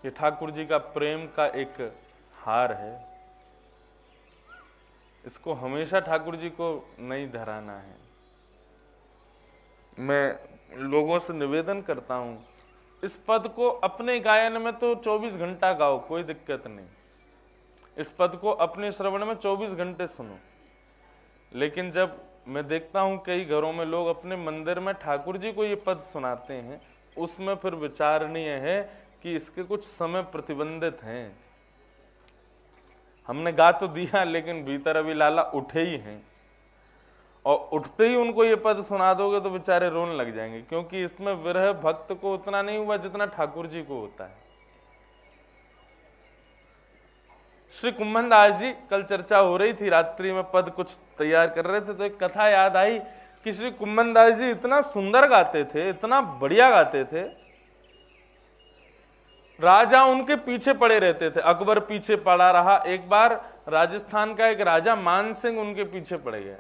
कि ठाकुर जी का प्रेम का एक हार है, इसको हमेशा ठाकुर जी को नहीं धराना है। मैं लोगों से निवेदन करता हूं, इस पद को अपने गायन में तो 24 घंटा गाओ, कोई दिक्कत नहीं, इस पद को अपने श्रवण में 24 घंटे सुनो। लेकिन जब मैं देखता हूं कई घरों में लोग अपने मंदिर में ठाकुर जी को ये पद सुनाते हैं, उसमें फिर विचारणीय है कि इसके कुछ समय प्रतिबंधित हैं। हमने गा तो दिया, लेकिन भीतर अभी लाला उठे ही हैं, और उठते ही उनको ये पद सुना दोगे तो बेचारे रोने लग जाएंगे, क्योंकि इसमें विरह भक्त को उतना नहीं हुआ जितना ठाकुर जी को होता है। श्री कुंभन दास जी, कल चर्चा हो रही थी, रात्रि में पद कुछ तैयार कर रहे थे तो एक कथा याद आई कि श्री कुंभन दास जी इतना सुंदर गाते थे, इतना बढ़िया गाते थे, राजा उनके पीछे पड़े रहते थे। अकबर पीछे पड़ा रहा, एक बार राजस्थान का एक राजा मान सिंह उनके पीछे पड़ गया,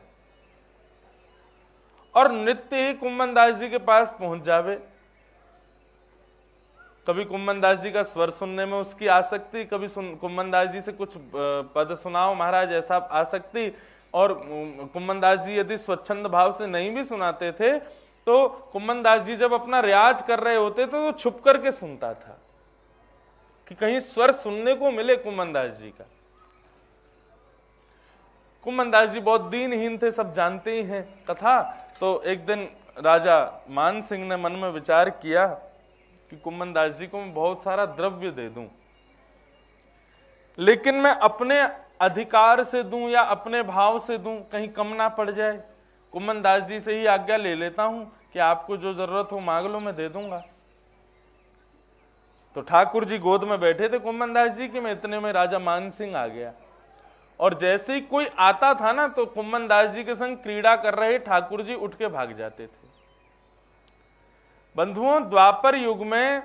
और नित्य ही कुंभन दास जी के पास पहुंच जावे। कभी कुंभन दास जी का स्वर सुनने में उसकी आसक्ति, कभी कुंभन दास जी से कुछ पद सुनाओ महाराज, ऐसा आसक्ति। और कुंभन दास जी यदि स्वच्छंद भाव से नहीं भी सुनाते थे तो कुंभन दास जी जब अपना रियाज कर रहे होते तो छुप करके सुनता था कि कहीं स्वर सुनने को मिले कुंभन दास जी का। कुंभन दास जी बहुत दीनहीन थे, सब जानते ही हैं कथा। तो एक दिन राजा मान सिंह ने मन में विचार किया कि कुंभन दास जी को मैं बहुत सारा द्रव्य दे दूं, लेकिन मैं अपने अधिकार से दूं या अपने भाव से दूं, कहीं कम ना पड़ जाए। कुंभन दास जी से ही आज्ञा ले लेता हूं कि आपको जो जरूरत हो मांग लो, मैं दे दूंगा। तो ठाकुर जी गोद में बैठे थे कुंभन दास जी के, में इतने में राजा मान सिंह आ गया, और जैसे ही कोई आता था ना तो कुंभन दास जी के संग क्रीड़ा कर रहे ठाकुर जी उठ के भाग जाते थे। बंधुओं, द्वापर युग में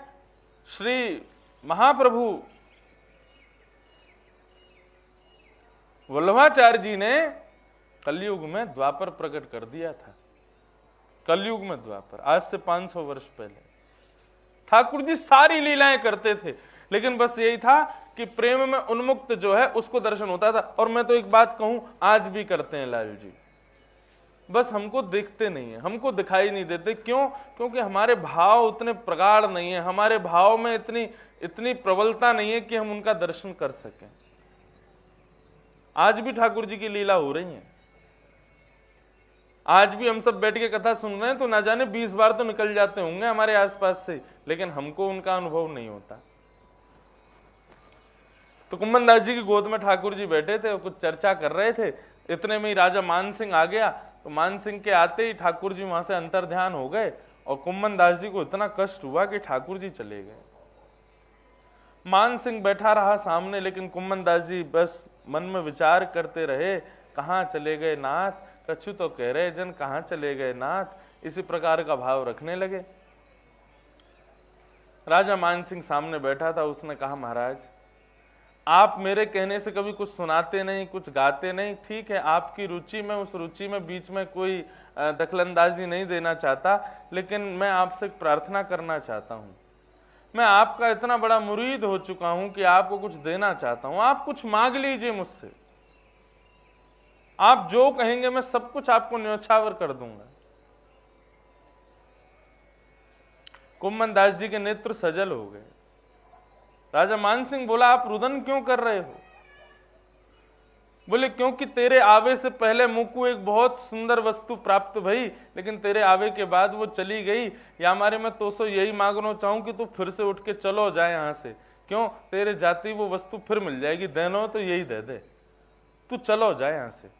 श्री महाप्रभु वल्लभाचार्य जी ने कलयुग में द्वापर प्रकट कर दिया था। कलयुग में द्वापर, आज से 500 वर्ष पहले ठाकुर जी सारी लीलाएं करते थे, लेकिन बस यही था कि प्रेम में उन्मुक्त जो है उसको दर्शन होता था। और मैं तो एक बात कहूं, आज भी करते हैं लाल जी, बस हमको देखते नहीं है, हमको दिखाई नहीं देते। क्यों? क्योंकि हमारे भाव उतने प्रगाढ़ नहीं है, हमारे भाव में इतनी प्रबलता नहीं है कि हम उनका दर्शन कर सकें। आज भी ठाकुर जी की लीला हो रही है, आज भी हम सब बैठ के कथा सुन रहे हैं तो ना जाने 20 बार तो निकल जाते होंगे हमारे आसपास से, लेकिन हमको उनका अनुभव नहीं होता। तो कुंभन दास जी की गोद में ठाकुर जी बैठे थे और कुछ चर्चा कर रहे थे, इतने में ही राजा मान सिंह आ गया। तो मान सिंह के आते ही ठाकुर जी वहां से अंतर्ध्यान हो गए, और कुंभन दास जी को इतना कष्ट हुआ कि ठाकुर जी चले गए। मान सिंह बैठा रहा सामने, लेकिन कुंभन दास जी बस मन में विचार करते रहे, कहाँ चले गए नाथ, कछु तो कह रहे जन कहाँ चले गए नाथ, इसी प्रकार का भाव रखने लगे। राजा मान सिंह सामने बैठा था, उसने कहा महाराज आप मेरे कहने से कभी कुछ सुनाते नहीं, कुछ गाते नहीं, ठीक है आपकी रुचि में, उस रुचि में बीच में कोई दखलंदाजी नहीं देना चाहता, लेकिन मैं आपसे प्रार्थना करना चाहता हूं। मैं आपका इतना बड़ा मुरीद हो चुका हूं कि आपको कुछ देना चाहता हूं, आप कुछ मांग लीजिए मुझसे, आप जो कहेंगे मैं सब कुछ आपको न्योछावर कर दूंगा। कुंभन दास जी के नेत्र सजल हो गए। राजा मान सिंह बोला आप रुदन क्यों कर रहे हो? बोले क्योंकि तेरे आवे से पहले मुझको एक बहुत सुंदर वस्तु प्राप्त भई, लेकिन तेरे आवे के बाद वो चली गई। या हमारे में तो सो यही मांगना चाहूं कि तू फिर से उठ के चलो जाए यहां से, क्यों तेरे जाती वो वस्तु फिर मिल जाएगी, देनो तो यही दे दे, तू चलो जाए यहां से।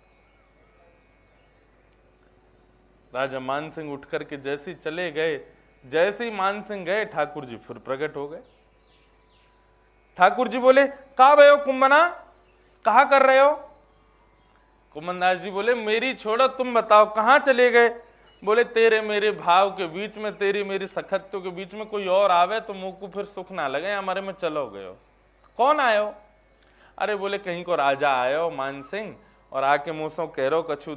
राजा मान सिंह उठ करके जैसे ही चले गए, जैसे ही मान सिंह गए ठाकुर जी फिर प्रकट हो गए। ठाकुर जी बोले कहा भयो कुंभना, कहा कर रहे हो? कुंभन दास जी बोले मेरी छोड़ो, तुम बताओ कहां चले गए? बोले तेरे मेरे भाव के बीच में, तेरी मेरी सखत्व के बीच में कोई और आवे तो मुंह को फिर सुख ना लगे, हमारे में चलो गए। कौन आयो? अरे बोले कहीं को राजा आयो मान सिंह, और आके मुझसे कह रो कछु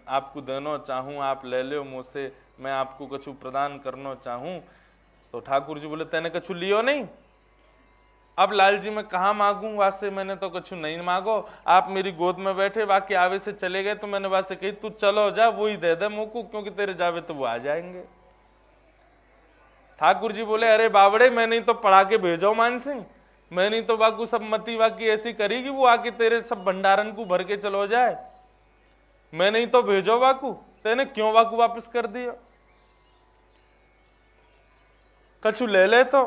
आपको देनो चाहूं, आप ले लो मुझसे, मैं आपको कछु प्रदान करना चाहूं। तो ठाकुर जी बोले तेने कछु लियो नहीं? अब लाल जी मैं कहाँ मांगू, वासे मैंने तो कुछ नहीं मांगो, आप मेरी गोद में बैठे, बाकी आवे से चले गए, तो मैंने वासे कही तू चलो जा, वो ही दे दे मुझको, क्योंकि तेरे जावे तो वो आ जाएंगे। ठाकुर जी बोले अरे बावड़े, मैं नहीं तो पढ़ा के भेजो मान सिंह, मैं नहीं तो बाकू सब मती वाकी ऐसी करेगी वो आके तेरे सब भंडारन को भर के चलो जाए, मैं नहीं तो भेजो बाकू, तेने क्यों बाकू वापस कर दिया, कछु ले ले तो।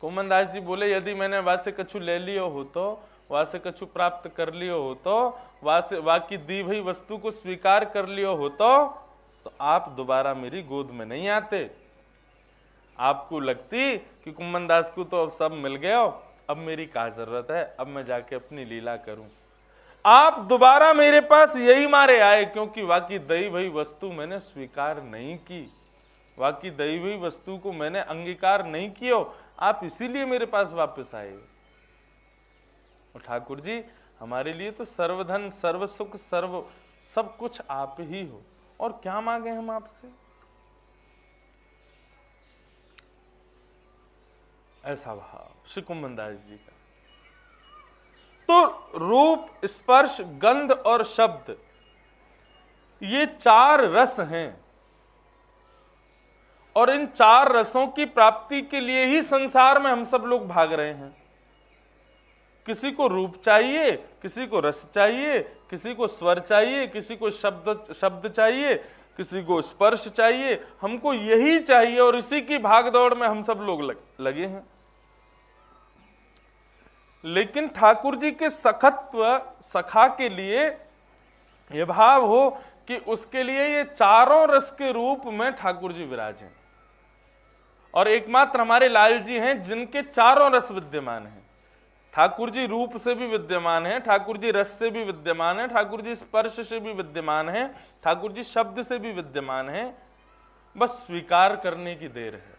कुमनदास जी बोले यदि मैंने वहां से कछु ले लियो हो तो, वहां से कछु प्राप्त कर लियो हो तो, वहां से वाकी दी हुई वस्तु को स्वीकार कर लियो हो तो आप दोबारा मेरी गोद में नहीं आते। आपको लगती कि कुमनदास को तो अब सब मिल गया, अब मेरी क्या जरूरत है, अब मैं जाके अपनी लीला करूं। आप दोबारा मेरे पास यही मारे आए क्योंकि वाकी दई हुई वस्तु मैंने स्वीकार नहीं की, वाकी दई हुई वस्तु को मैंने अंगीकार नहीं किया, आप इसीलिए मेरे पास वापस आए। और ठाकुर जी हमारे लिए तो सर्वधन सर्व सुख सर्व सब कुछ आप ही हो, और क्या मांगे हम आपसे। ऐसा भाव श्री कुमनदास जी का। तो रूप स्पर्श गंध और शब्द ये चार रस हैं, और इन चार रसों की प्राप्ति के लिए ही संसार में हम सब लोग भाग रहे हैं। किसी को रूप चाहिए, किसी को रस चाहिए, किसी को स्वर चाहिए, किसी को शब्द चाहिए, किसी को स्पर्श चाहिए, हमको यही चाहिए, और इसी की भागदौड़ में हम सब लोग लगे हैं। लेकिन ठाकुर जी के सखत्व सखा के लिए यह भाव हो कि उसके लिए ये चारों रस के रूप में ठाकुर जी विराजें, और एकमात्र हमारे लाल जी हैं जिनके चारों रस विद्यमान हैं। ठाकुर जी रूप से भी विद्यमान है, ठाकुर जी रस से भी विद्यमान है, ठाकुर जी स्पर्श से भी विद्यमान है, ठाकुर जी शब्द से भी विद्यमान है, बस स्वीकार करने की देर है।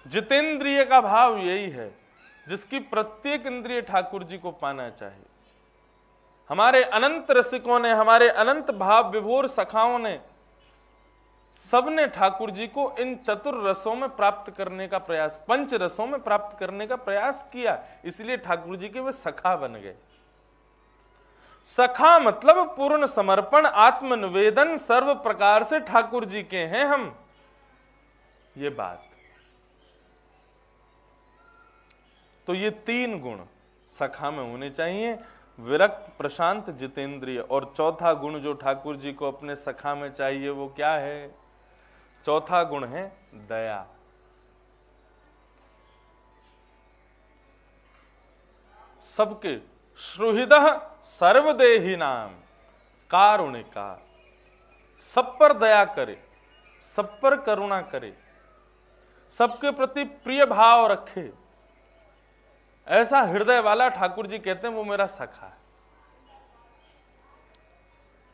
जितेंद्रिय का भाव यही है, जिसकी प्रत्येक इंद्रिय ठाकुर जी को पाना चाहिए। हमारे अनंत रसिकों ने, हमारे अनंत भाव विभोर सखाओं ने, सबने ठाकुर जी को इन चतुर रसों में प्राप्त करने का प्रयास, पंच रसों में प्राप्त करने का प्रयास किया, इसलिए ठाकुर जी के वे सखा बन गए। सखा मतलब पूर्ण समर्पण, आत्मनिवेदन, सर्व प्रकार से ठाकुर जी के हैं हम, ये बात। तो ये तीन गुण सखा में होने चाहिए, विरक्त, प्रशांत, जितेंद्रिय। और चौथा गुण जो ठाकुर जी को अपने सखा में चाहिए वो क्या है? चौथा गुण है दया। सबके श्रुहृदः सर्वदेही नाम कारुणिका, सब पर दया करे, सब पर करुणा करे, सबके प्रति प्रिय भाव रखे, ऐसा हृदय वाला ठाकुर जी कहते हैं वो मेरा सखा है।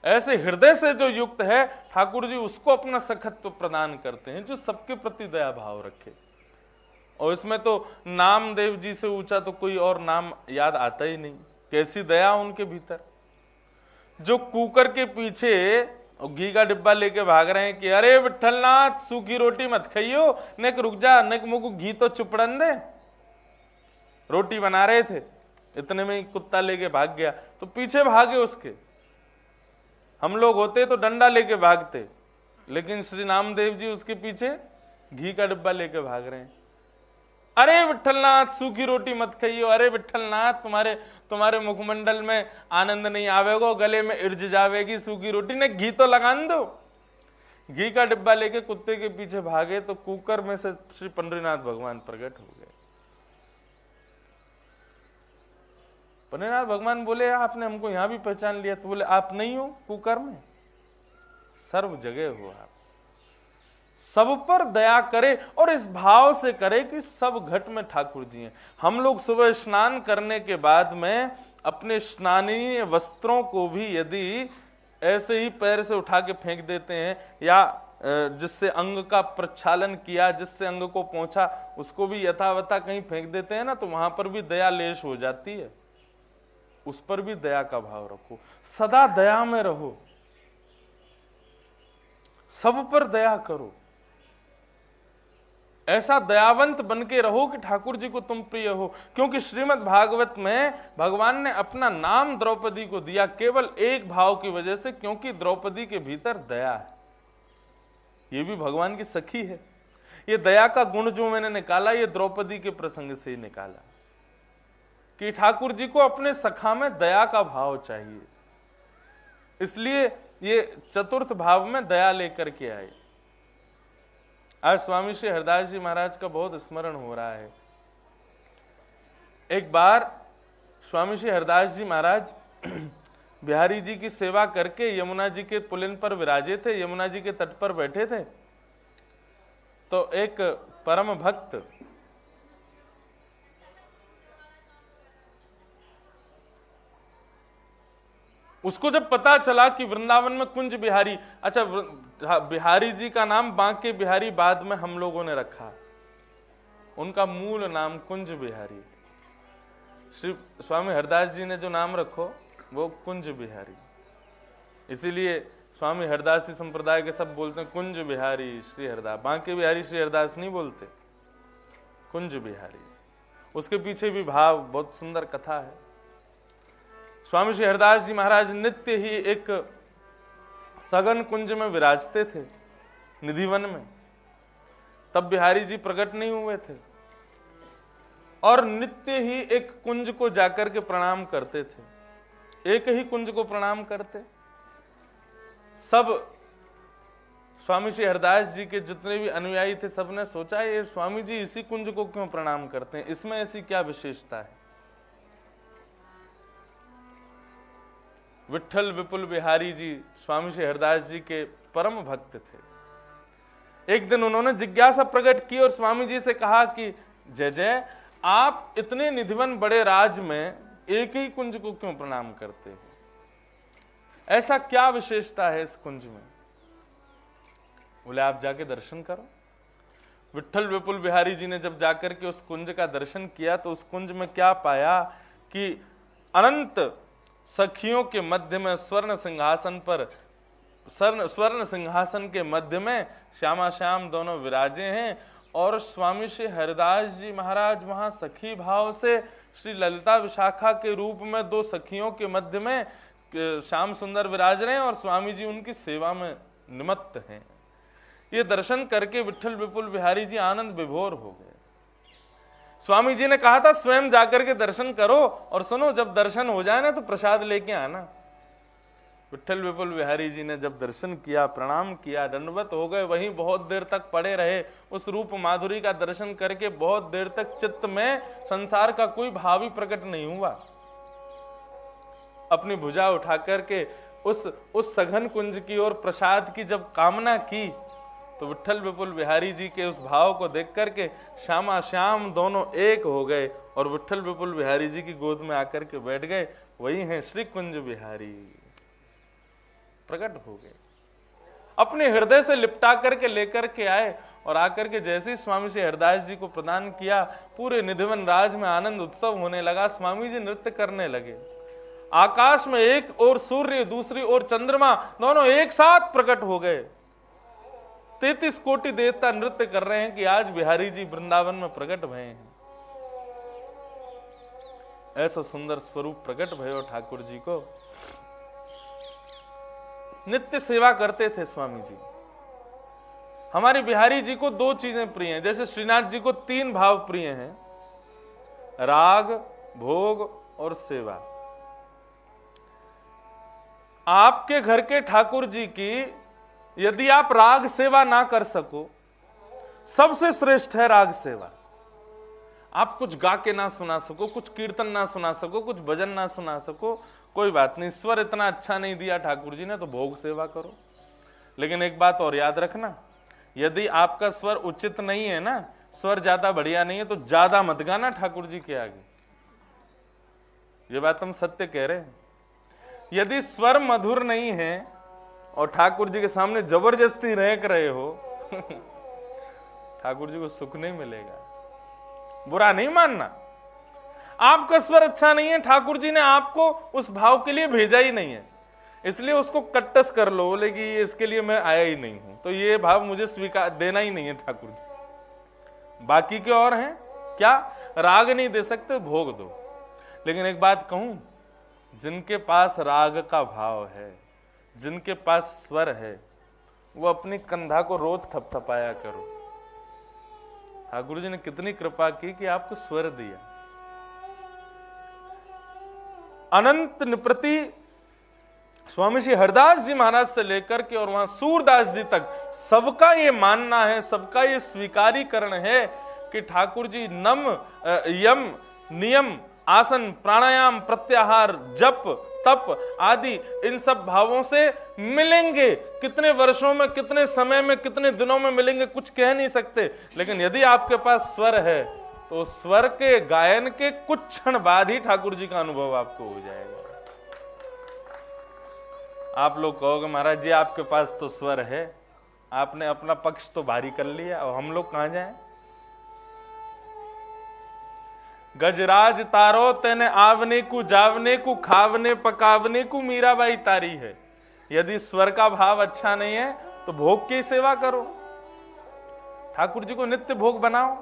ऐसे हृदय से जो युक्त है ठाकुर जी उसको अपना सखत्व प्रदान करते हैं, जो सबके प्रति दया भाव रखे। और इसमें तो नामदेव जी से ऊंचा तो कोई और नाम याद आता ही नहीं। कैसी दया उनके भीतर, जो कुकर के पीछे घी का डिब्बा लेके भाग रहे हैं कि अरे विठलनाथ सूखी रोटी मत खाइयो, नेक रुक जा, नेक मुझको घी तो चुपड़न दे। रोटी बना रहे थे, इतने में ही कुत्ता लेके भाग गया, तो पीछे भागे उसके। हम लोग होते तो डंडा लेके भागते, लेकिन श्री नामदेव जी उसके पीछे घी का डिब्बा लेके भाग रहे हैं। अरे विठलनाथ सूखी रोटी मत खाइयो, अरे विठलनाथ तुम्हारे मुखमंडल में आनंद नहीं आवेगो, गले में इर्ज जावेगी सूखी रोटी, ने घी तो लगान दो। घी का डिब्बा लेके कुत्ते के पीछे भागे तो कुकर में से श्री पंडरीनाथ भगवान प्रकट हो गए। पंडरीनाथ भगवान बोले आपने हमको यहां भी पहचान लिया? तो बोले आप नहीं हो कुकर में, सर्व जगह हो आप। सब पर दया करे, और इस भाव से करे कि सब घट में ठाकुर जी हैं। हम लोग सुबह स्नान करने के बाद में अपने स्नानीय वस्त्रों को भी यदि ऐसे ही पैर से उठा के फेंक देते हैं, या जिससे अंग का प्रक्षालन किया, जिससे अंग को पहुंचा, उसको भी यथावता कहीं फेंक देते हैं ना, तो वहां पर भी दया लेश हो जाती है। उस पर भी दया का भाव रखो, सदा दया में रहो, सब पर दया करो। ऐसा दयावंत बन के रहो कि ठाकुर जी को तुम प्रिय हो। क्योंकि श्रीमद् भागवत में भगवान ने अपना नाम द्रौपदी को दिया केवल एक भाव की वजह से, क्योंकि द्रौपदी के भीतर दया है। ये भी भगवान की सखी है। ये दया का गुण जो मैंने निकाला, ये द्रौपदी के प्रसंग से ही निकाला कि ठाकुर जी को अपने सखा में दया का भाव चाहिए, इसलिए ये चतुर्थ भाव में दया लेकर के आए। आज स्वामी श्री हरदास जी महाराज का बहुत स्मरण हो रहा है। एक बार स्वामी श्री हरदास जी महाराज बिहारी जी की सेवा करके यमुना जी के पुलिन पर विराजे थे, यमुना जी के तट पर बैठे थे। तो एक परम भक्त उसको जब पता चला कि वृंदावन में कुंज बिहारी, अच्छा बिहारी जी का नाम बांके बिहारी बाद में हम लोगों ने रखा, उनका मूल नाम कुंज बिहारी। श्री स्वामी हरदास जी ने जो नाम रखो वो कुंज बिहारी, इसीलिए स्वामी हरदासी संप्रदाय के सब बोलते हैं कुंज बिहारी श्री हरदास, बांके बिहारी श्री हरदास नहीं बोलते, कुंज बिहारी। उसके पीछे भी भाव, बहुत सुंदर कथा है। स्वामी श्री हरदास जी महाराज नित्य ही एक सघन कुंज में विराजते थे, निधिवन में। तब बिहारी जी प्रकट नहीं हुए थे और नित्य ही एक कुंज को जाकर के प्रणाम करते थे, एक ही कुंज को प्रणाम करते। सब स्वामी श्री हरदास जी के जितने भी अनुयायी थे, सबने सोचा ये स्वामी जी इसी कुंज को क्यों प्रणाम करते हैं, इसमें ऐसी क्या विशेषता है। विट्ठल विपुल बिहारी जी स्वामी श्री हरदास जी के परम भक्त थे। एक दिन उन्होंने जिज्ञासा प्रकट की और स्वामी जी से कहा कि जय जय, आप इतने निधिवन बड़े राज में एक ही कुंज को क्यों प्रणाम करते हो, ऐसा क्या विशेषता है इस कुंज में। बोले आप जाके दर्शन करो। विट्ठल विपुल बिहारी जी ने जब जाकर के उस कुंज का दर्शन किया तो उस कुंज में क्या पाया कि अनंत सखियों के मध्य में स्वर्ण सिंहासन पर, स्वर्ण सिंहासन के मध्य में श्यामा श्याम दोनों विराजे हैं और स्वामी श्री हरदास जी महाराज वहां सखी भाव से श्री ललिता विशाखा के रूप में दो सखियों के मध्य में श्याम सुंदर विराज रहे हैं और स्वामी जी उनकी सेवा में निमत्त हैं। ये दर्शन करके विट्ठल विपुल बिहारी जी आनंद विभोर हो गए। स्वामी जी ने कहा था स्वयं जाकर के दर्शन करो और सुनो, जब दर्शन हो जाए ना तो प्रसाद लेके आना। विट्ठल विपुल बिहारी जी ने जब दर्शन किया, प्रणाम किया, दंडवत हो गए, वहीं बहुत देर तक पड़े रहे। उस रूप माधुरी का दर्शन करके बहुत देर तक चित्त में संसार का कोई भाव ही प्रकट नहीं हुआ। अपनी भुजा उठा करके उस सघन कुंज की और प्रसाद की जब कामना की तो विट्ठल विपुल बिहारी जी के उस भाव को देख करके श्यामा श्याम दोनों एक हो गए और विट्ठल विपुल बिहारी जी की गोद में आकर के बैठ गए। वही हैं श्री कुंज बिहारी, प्रकट हो गए, अपने हृदय से लिपटा करके लेकर के आए और आकर के जैसे ही स्वामी श्री हरदास जी को प्रदान किया, पूरे निधिवन राज में आनंद उत्सव होने लगा। स्वामी जी नृत्य करने लगे। आकाश में एक और सूर्य, दूसरी ओर चंद्रमा, दोनों एक साथ प्रकट हो गए। 33 कोटि देवता नृत्य कर रहे हैं कि आज बिहारी जी वृंदावन में प्रकट भये हैं। ऐसा सुंदर स्वरूप प्रकट भयो ठाकुर जी को। नित्य सेवा करते थे स्वामी जी। हमारे बिहारी जी को दो चीजें प्रिय हैं, जैसे श्रीनाथ जी को 3 भाव प्रिय हैं, राग, भोग और सेवा। आपके घर के ठाकुर जी की यदि आप राग सेवा ना कर सको, सबसे श्रेष्ठ है राग सेवा। आप कुछ गा के ना सुना सको, कुछ कीर्तन ना सुना सको, कुछ भजन ना सुना सको, कोई बात नहीं, स्वर इतना अच्छा नहीं दिया ठाकुर जी ने तो भोग सेवा करो। लेकिन एक बात और याद रखना, यदि आपका स्वर उचित नहीं है ना, स्वर ज्यादा बढ़िया नहीं है तो ज्यादा मत गाना ठाकुर जी के आगे। ये बात हम सत्य कह रहे हैं। यदि स्वर मधुर नहीं है और ठाकुर जी के सामने जबरदस्ती रह रहे हो ठाकुर जी को सुख नहीं मिलेगा। बुरा नहीं मानना, आपका स्वर अच्छा नहीं है, ठाकुर जी ने आपको उस भाव के लिए भेजा ही नहीं है, इसलिए उसको कट्टस कर लो, बोले कि इसके लिए मैं आया ही नहीं हूं, तो ये भाव मुझे स्वीकार देना ही नहीं है ठाकुर जी। बाकी के और हैं क्या? राग नहीं दे सकते, भोग दो। लेकिन एक बात कहूं, जिनके पास राग का भाव है, जिनके पास स्वर है, वो अपनी कंधा को रोज थपथपाया करो। ठाकुर जी ने कितनी कृपा की कि आपको स्वर दिया। अनंत निप्रति स्वामी श्री हरदास जी महाराज से लेकर के और वहां सूरदास जी तक सबका ये मानना है, सबका ये स्वीकारीकरण है कि ठाकुर जी नम, यम, नियम, आसन, प्राणायाम, प्रत्याहार, जप, तप आदि इन सब भावों से मिलेंगे। कितने वर्षों में, कितने समय में, कितने दिनों में मिलेंगे कुछ कह नहीं सकते, लेकिन यदि आपके पास स्वर है तो स्वर के गायन के कुछ क्षण बाद ही ठाकुर जी का अनुभव आपको हो जाएगा। आप लोग कहोगे महाराज जी आपके पास तो स्वर है, आपने अपना पक्ष तो भारी कर लिया, और हम लोग कहां जाएं? गजराज तारो तेने आवने को, जावने को, खावने पकावने को मीराबाई तारी है। यदि स्वर का भाव अच्छा नहीं है तो भोग की सेवा करो, ठाकुर जी को नित्य भोग बनाओ।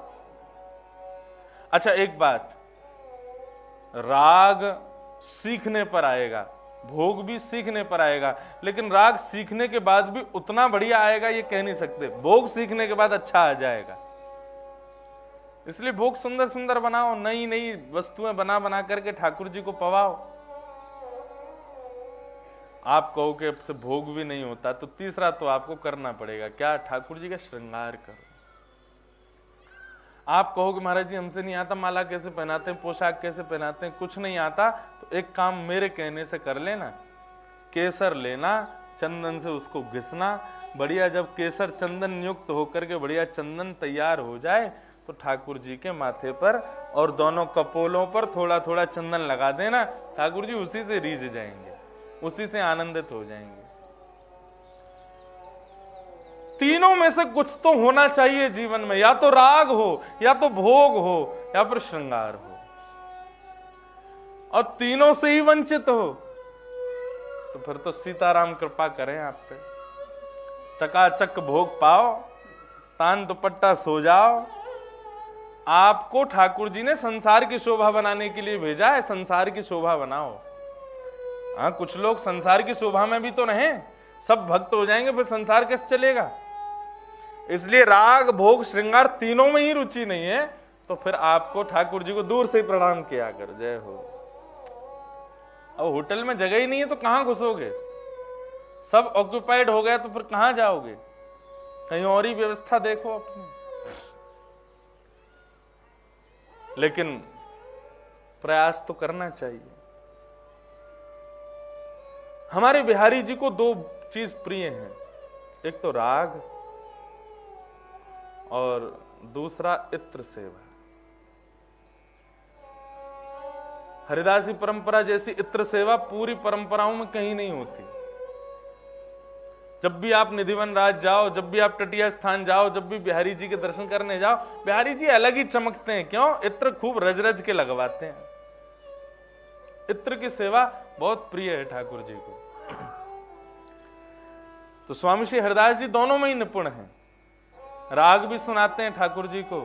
अच्छा एक बात, राग सीखने पर आएगा, भोग भी सीखने पर आएगा, लेकिन राग सीखने के बाद भी उतना बढ़िया आएगा ये कह नहीं सकते। भोग सीखने के बाद अच्छा आ जाएगा, इसलिए भोग सुंदर सुंदर बनाओ, नई नई वस्तुएं बना बना करके ठाकुर जी को पवाओ। आप कहो कि अब से भोग भी नहीं होता, तो तीसरा तो आपको करना पड़ेगा क्या? ठाकुर जी का श्रृंगार करो। आप कहोगे महाराज जी हमसे नहीं आता, माला कैसे पहनाते हैं, पोशाक कैसे पहनाते हैं, कुछ नहीं आता, तो एक काम मेरे कहने से कर लेना। केसर लेना, चंदन से उसको घिसना, बढ़िया जब केसर चंदन युक्त होकर के बढ़िया चंदन तैयार हो जाए तो ठाकुर जी के माथे पर और दोनों कपोलों पर थोड़ा थोड़ा चंदन लगा देना। ठाकुर जी उसी से रीझ जाएंगे, उसी से आनंदित हो जाएंगे। तीनों में से कुछ तो होना चाहिए जीवन में, या तो राग हो, या तो भोग हो, या फिर श्रृंगार हो। और तीनों से ही वंचित हो तो फिर तो सीताराम कृपा करें आप पे, चकाचक भोग पाओ, तान दुपट्टा सो जाओ। आपको ठाकुर जी ने संसार की शोभा बनाने के लिए भेजा है, संसार की शोभा बनाओ। हाँ कुछ लोग संसार की शोभा में भी तो रहें, सब भक्त हो जाएंगे फिर संसार कैसे चलेगा? इसलिए राग भोग श्रृंगार तीनों में ही रुचि नहीं है तो फिर आपको ठाकुर जी को दूर से प्रणाम किया कर, जय हो। अब होटल में जगह ही नहीं है तो कहां घुसोगे? सब ऑक्यूपाइड हो गया तो फिर कहां जाओगे? कहीं और ही व्यवस्था देखो अपनी। लेकिन प्रयास तो करना चाहिए। हमारे बिहारी जी को दो चीज प्रिय हैं, एक तो राग और दूसरा इत्र सेवा। हरिदासी परंपरा जैसी इत्र सेवा पूरी परंपराओं में कहीं नहीं होती। जब भी आप निधिवन राज जाओ, जब भी आप तटीय स्थान जाओ, जब भी बिहारी जी के दर्शन करने जाओ, बिहारी जी अलग ही चमकते हैं। क्यों? इत्र खूब रज रज के लगवाते हैं। इत्र की सेवा बहुत प्रिय है ठाकुर जी को। तो स्वामी श्री हरदास जी दोनों में ही निपुण हैं। राग भी सुनाते हैं ठाकुर जी को।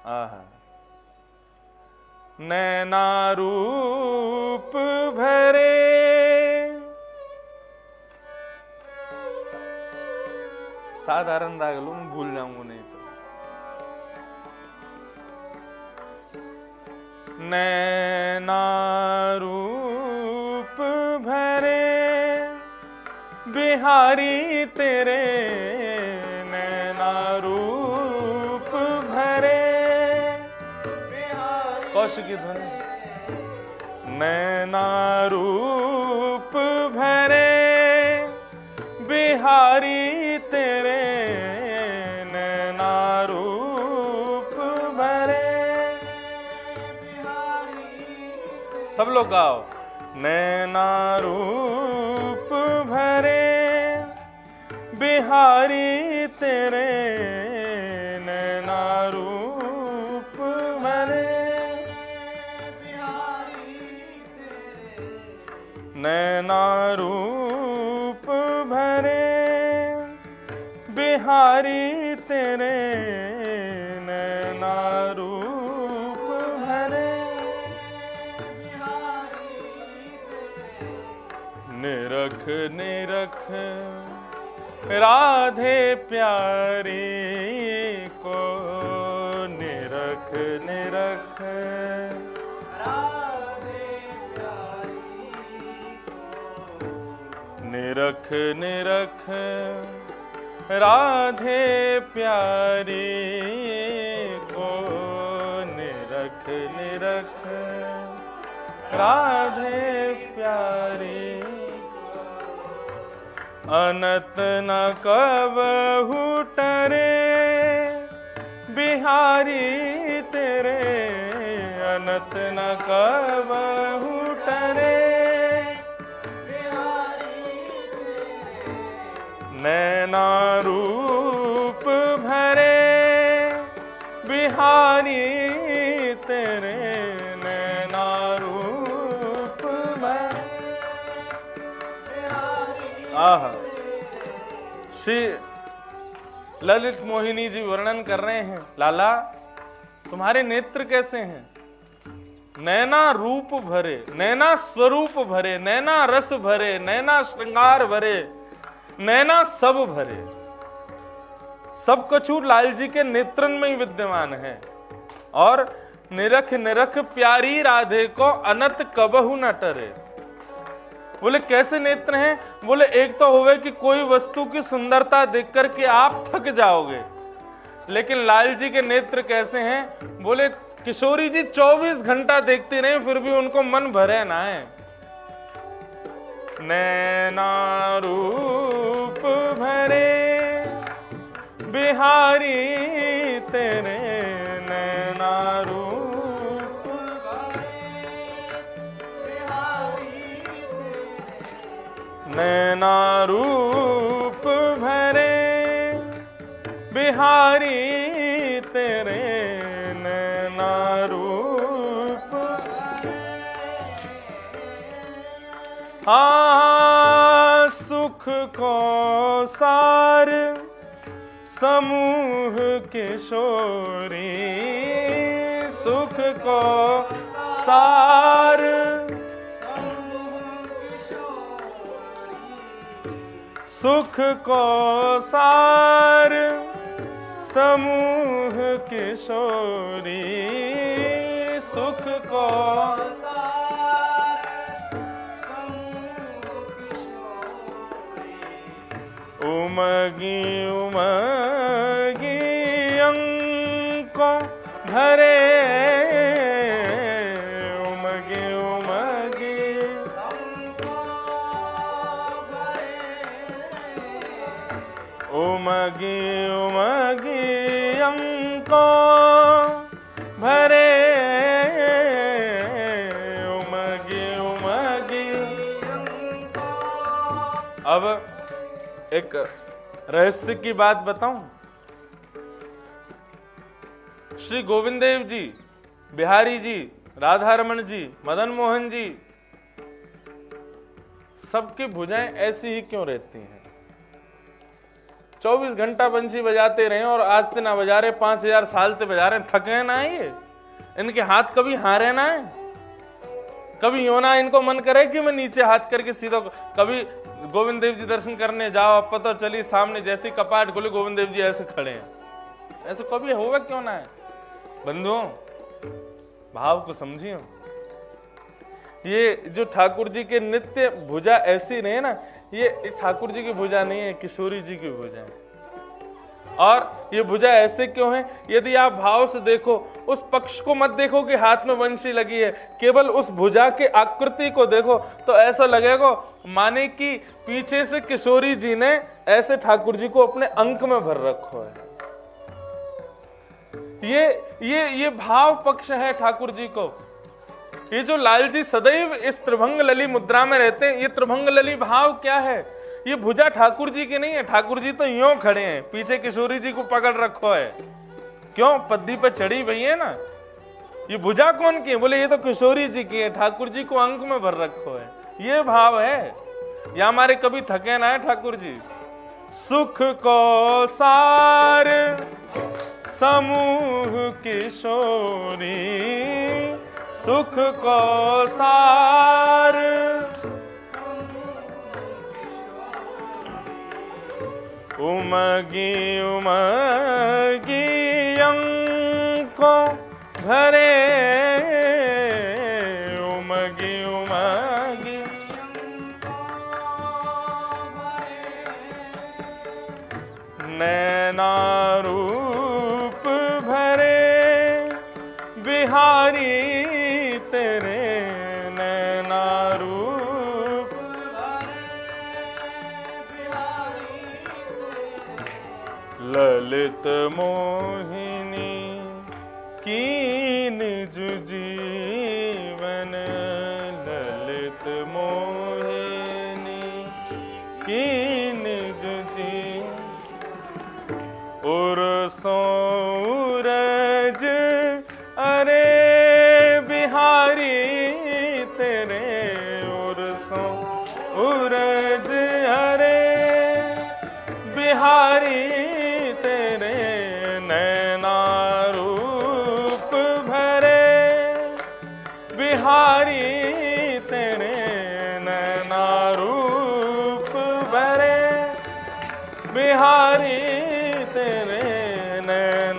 आहा, नैना रूप भरे, साधारण राग लो, मैं भूल जाऊंगा नहीं तो। नैना रूप भरे बिहारी तेरे, नैना रूप भरे कौशिक की ध्वनि। नैना रूप भरे बिहारी तेरे, नैना रूप भरे। सब लोग गाओ। नैना रूप भरे बिहारी तेरे, नैना रूप भरे नैना रूप भरे बिहारी बिहारी तेरे नैना रूप भरे, निरख निरख राधे प्यारी को, निरख निरख राधे प्यारी को, निरख निरख राधे प्यारी को, निरख निरख राधे प्यारी। अनत न कबहु टरे बिहारी तेरे, अनत न कबहु टरे बिहारी तेरे, नैना रूप भरे बिहारी तेरे, नैना रूप भरे। आह, श्री ललित मोहिनी जी वर्णन कर रहे हैं, लाला तुम्हारे नेत्र कैसे हैं? नैना रूप भरे, नैना स्वरूप भरे, नैना रस भरे, नैना श्रृंगार भरे, नैना सब भरे। सब कछु लाल जी के नेत्रन में ही विद्यमान है। और निरख निरख प्यारी राधे को अनत कबहु न टरे। बोले कैसे नेत्र हैं? बोले एक तो होवे कि कोई वस्तु की सुंदरता देख करके आप थक जाओगे, लेकिन लाल जी के नेत्र कैसे हैं? बोले किशोरी जी 24 घंटा देखते रहे फिर भी उनको मन भरे ना है। नैना रूप भरे बिहारी तेरे, नैना रूप नैना रूप भरे बिहारी तेरे, नैना रूप। हाँ सुख को सार समूह किशोरी, सुख को सार सुख को सार समूह किशोरी, सुख को सार समूह किशोरी। उमगी उमगी अंकों भरे, उमगी उमगी उमगी उमगी अंकों भरे, उमगी उमगी। अब एक रहस्य की बात बताऊं। श्री गोविंद देव जी, बिहारी जी, राधा रमन जी, मदन मोहन जी, सबकी भुजाएं ऐसी ही क्यों रहती हैं? 24 घंटा बंसी बजाते रहे और आज ते ना बजा रहे, 5000 साल ते बजा रहे, थके ना ये? इनके हाथ कभी हारे ना है? कभी यो ना इनको मन करे कि मैं नीचे हाथ करके सीधा। कभी गोविंद देव जी दर्शन करने जाओ, अब पता चली सामने जैसे कपाट खोले गोविंद देव जी ऐसे खड़े हैं, ऐसे कभी होगा क्यों ना है? बंधुओं, भाव को समझिए। ये जो ठाकुर जी के नित्य भुजा ऐसी रहे ना, ये ठाकुर जी की भुजा नहीं है, किशोरी जी की भुजा है। और ये भुजा ऐसे क्यों है? यदि आप भाव से देखो, उस पक्ष को मत देखो कि हाथ में बंशी लगी है, केवल उस भुजा के आकृति को देखो तो ऐसा लगेगा माने कि पीछे से किशोरी जी ने ऐसे ठाकुर जी को अपने अंक में भर रखो है। ये भाव पक्ष है ठाकुर जी को। ये जो लाल जी सदैव इस त्रिभंग लली मुद्रा में रहते हैं, ये त्रिभंग लली भाव क्या है? ये भुजा ठाकुर जी की नहीं है। ठाकुर जी तो यूं खड़े हैं, पीछे किशोरी जी को पकड़ रखो है। क्यों? पद्दी पे चढ़ी हुई है ना। ये भुजा कौन की है? बोले ये तो किशोरी जी की है, ठाकुर जी को अंक में भर रखो है। ये भाव है। या हमारे कभी थके ना है ठाकुर जी, सुख को सार समूह किशोरी, सुख को सार उमगी उमगी अंको भरे, उमगी उमगी नैना रूप भरे बिहारी तेरे, नैना रूप ललित मोहिनी कीन जुजीवन, ललित मोहिनी कीन जुजीवन उर सूरज अरे बिहारी तेरे, उर सूरज अरे बिहारी तेरे, नैना रूप भरे बिहारी तेरे, नैना रूप भरे बिहारी तेरे, नैना